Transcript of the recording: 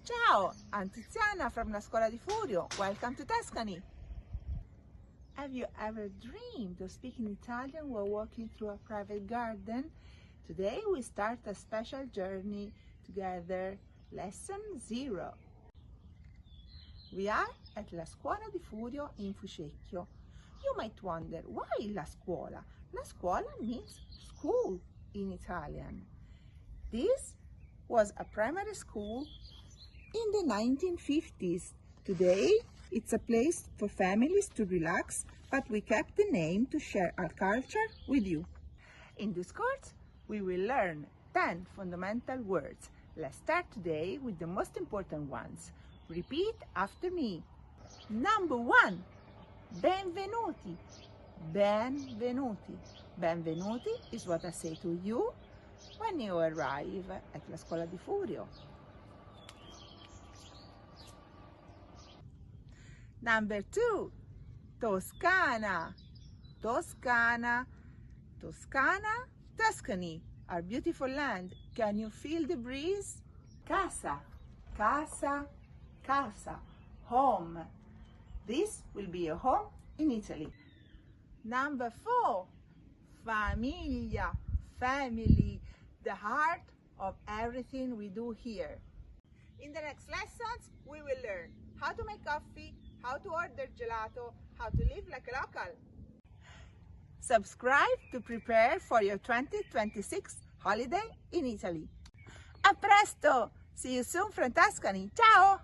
Ciao, I'm Tiziana from la Scuola di Furio. Welcome to Tuscany. Have you ever dreamed of speaking Italian while walking through a private garden? Today we start a special journey together. Lesson 0. We are at la Scuola di Furio in Fucecchio. You might wonder, why la scuola? La scuola means school in Italian. This was a primary school in the 1950s. Today, it's a place for families to relax, but we kept the name to share our culture with you. In this course, we will learn 10 fundamental words. Let's start today with the most important ones. Repeat after me. Number 1, benvenuti. Benvenuti. Benvenuti is what I say to you when you arrive at la Scuola di Furio. Number 2, Toscana. Toscana. Toscana, Tuscany, our beautiful land. Can you feel the breeze? Casa. Casa. Casa. Home. This will be your home in Italy. Number 4, famiglia. Family, the heart of everything we do here. In the next lessons, we will learn how to make coffee, how to order gelato, how to live like a local. Subscribe to prepare for your 2026 holiday in Italy. A presto! See you soon from Tuscany. Ciao!